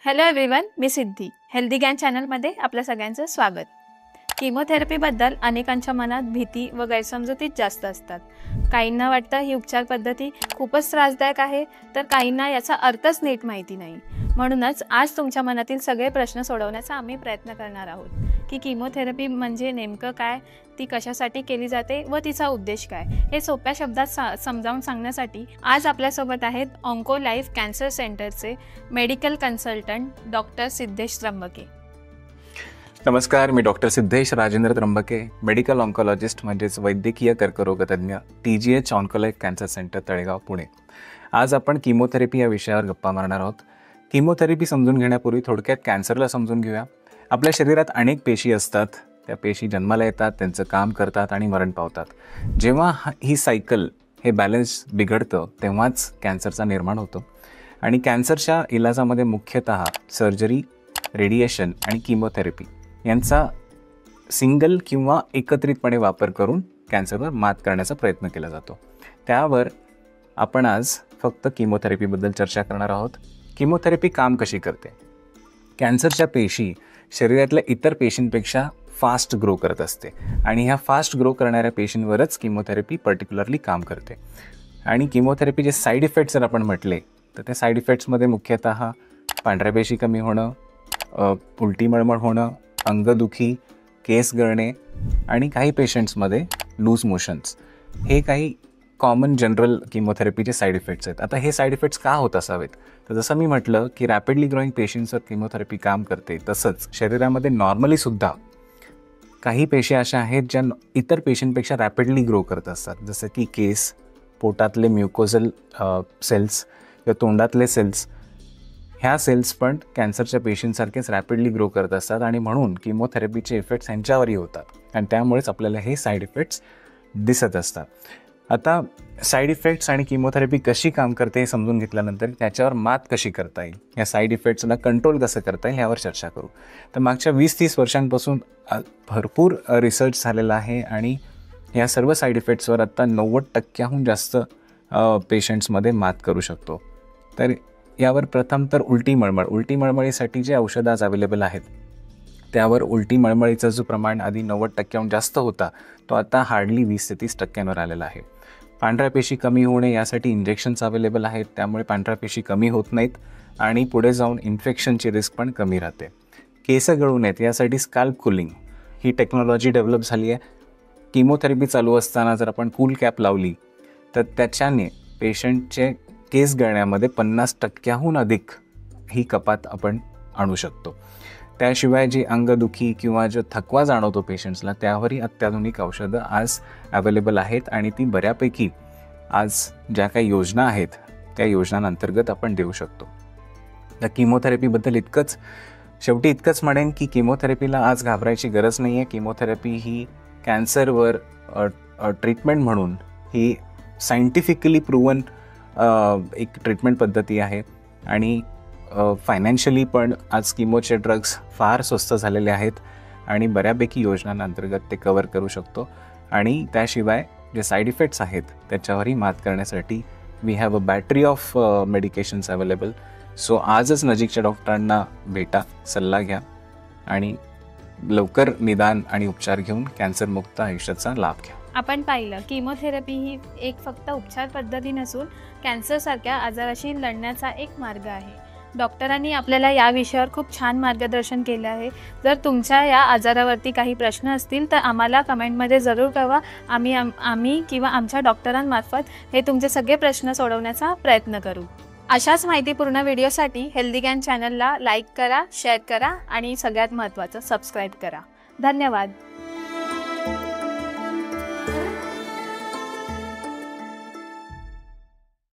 Hello everyone, मी सिद्धी. Healthy ज्ञान चॅनलमध्ये आपल्या सगळ्यांचं स्वागत. किमोथेरपीबद्दल अनेकांच्या मनात भीती व गैरसमजुतीच जास्त असतात. काहींना वाटतं ही उपचार पद्धती खूपच त्रासदायक आहे, तर काहींना याचा अर्थच नीट माहिती नाही. म्हणूनच आज तुमच्या मनातील सगळे प्रश्न सोडवण्याचा आम्ही प्रयत्न करणार आहोत की किमोथेरपी म्हणजे नेमकं काय, ती कशासाठी केली जाते व तिचा उद्देश काय, हे सोप्या शब्दात समजावून सांगण्यासाठी आज आपल्यासोबत आहेत ऑन्को लाईफ कॅन्सर सेंटरचे medical consultant doctor Siddhesh Tryambake. नमस्कार, मी doctor Siddhesh Rajendra Tryambake, medical oncologist म्हणजेच वैद्यकीय कर्करोगतज्ञ, TGH Onco Life cancer centre Talegaon, Pune. आज आपण किमोथेरपी या विषयावर गप्पा मारणार आहोत. किमोथेरपी समजून घेण्यापूर्वी थोडक्यात कॅन्सरला समजून घेऊया. आपल्या शरीरात अनेक पेशी असतात. त्या पेशी जन्माला येतात, त्यांचं काम करतात आणि मरण पावतात. जेव्हा ही सायकल, हे बॅलन्स बिघडतं, तेव्हाच कॅन्सरचा निर्माण होतो. आणि कॅन्सरच्या इलाजामध्ये मुख्यतः सर्जरी, रेडिएशन आणि किमोथेरपी यांचा सिंगल किंवा एकत्रितपणे वापर करून कॅन्सरवर मात करण्याचा प्रयत्न केला जातो. त्यावर आपण आज फक्त किमोथेरपीबद्दल चर्चा करणार आहोत. किमोथेरपी काम कशी करते? कॅन्सरच्या पेशी शरीरातल्या इतर पेशींपेक्षा फास्ट ग्रो करत असते आणि ह्या फास्ट ग्रो करणाऱ्या पेशींवरच किमोथेरपी पर्टिक्युलरली काम करते. आणि किमोथेरपीचे साईड इफेक्ट्स जर आपण म्हटले तर त्या साईड इफेक्ट्समध्ये मुख्यतः पांढऱ्या पेशी कमी होणं, उलटी मळमळ होणं, अंगदुखी, केस गळणे आणि काही पेशंट्समध्ये लूज मोशन्स, हे काही कॉमन जनरल किमोथेरपीचे साईड इफेक्ट्स आहेत. आता हे साईड इफेक्ट्स का होत असावेत? तर जसं मी म्हटलं की रॅपिडली ग्रोईंग पेशींवर किमोथेरपी काम करते, तसंच शरीरामध्ये नॉर्मलीसुद्धा काही पेशी अशा आहेत ज्या इतर पेशींपेक्षा रॅपिडली ग्रो करत असतात. जसं की केस, पोटातले म्युकोझल सेल्स किंवा तोंडातले सेल्स, ह्या सेल्स पण कॅन्सरच्या पेशींसारखेच रॅपिडली ग्रो करत असतात आणि म्हणून किमोथेरपीचे इफेक्ट्स ह्यांच्यावरही होतात आणि त्यामुळेच आपल्याला हे साईड इफेक्ट्स दिसत असतात. आता साईड इफेक्ट्स आणि किमोथेरपी कशी काम करते हे समजून घेतल्यानंतर त्याच्यावर मात कशी करता येईल, या साईड इफेक्ट्सला कंट्रोल कसं करता येईल यावर चर्चा करू. तर मागच्या 20-30 वर्षांपासून भरपूर रिसर्च झालेला आहे आणि या सर्व साईड इफेक्ट्सवर आत्ता 90% जास्त पेशंट्समध्ये मात करू शकतो. तर यावर प्रथम तर उलटी मळमळीसाठी जे औषधं आज अवेलेबल आहेत त्यावर उलटी मळमळीचं जो प्रमाण आधी 90% जास्त होता तो आता हार्डली 20-30% आलेला आहे. पांढऱ्या पेशी कमी होणे यासाठी इंजेक्शन्स अवेलेबल आहेत, त्यामुळे पांढऱ्या पेशी कमी होत नाहीत आणि पुढे जाऊन इन्फेक्शनची रिस्क पण कमी राहते. केस गळू नयेत यासाठी स्काल्प कूलिंग ही टेक्नॉलॉजी डेव्हलप झाली आहे. किमोथेरपी चालू असताना जर आपण कूल कॅप लावली तर त्याच्याने पेशंटचे केस गळण्यामध्ये 50%हून अधिक ही कपात आपण आणू शकतो. त्याशिवाय जी अंगदुखी किंवा जो थकवा जाणवतो पेशंट्सला, त्यावरही अत्याधुनिक औषधं आज अवेलेबल आहेत आणि ती बऱ्यापैकी आज ज्या काही योजना आहेत त्या योजनांअंतर्गत आपण देऊ शकतो. तर किमोथेरपीबद्दल शेवटी इतकंच म्हणेन की किमोथेरपीला आज घाबरायची गरज नाही आहे. किमोथेरपी ही कॅन्सरवर ट्रीटमेंट म्हणून ही सायंटिफिकली प्रूव्हन एक ट्रीटमेंट पद्धती आहे आणि फायनान्शियली पण आज किमोचे ड्रग्स फार स्वस्त झालेले आहेत आणि बऱ्यापैकी योजनांअंतर्गत ते कवर करू शकतो. आणि त्याशिवाय जे साईड इफेक्ट्स आहेत त्याच्यावरही मात करण्यासाठी we have a battery of medications available. So आजच नजीकच्या डॉक्टरांना भेटा, सल्ला घ्या आणि लवकर निदान आणि उपचार घेऊन कॅन्सरमुक्त आयुष्याचा लाभ घ्या. आपण पाहिलं, किमोथेरपी ही एक फक्त उपचार पद्धती नसून कॅन्सरसारख्या आजाराशी लढण्याचा एक मार्ग आहे. डॉक्टरांनी आपल्याला या विषयावर खूप छान मार्गदर्शन केले आहे. जर तुमच्या या आजारावरती काही प्रश्न असतील तर आम्हाला कमेंटमध्ये जरूर कळवा. आम्ही किंवा आमच्या डॉक्टरांमार्फत हे तुमचे सगळे प्रश्न सोडवण्याचा प्रयत्न करू. अशाच माहितीपूर्ण व्हिडिओसाठी हेल्दी ज्ञान चॅनलला लाईक करा, शेअर करा आणि सगळ्यात महत्त्वाचं सबस्क्राईब करा. धन्यवाद.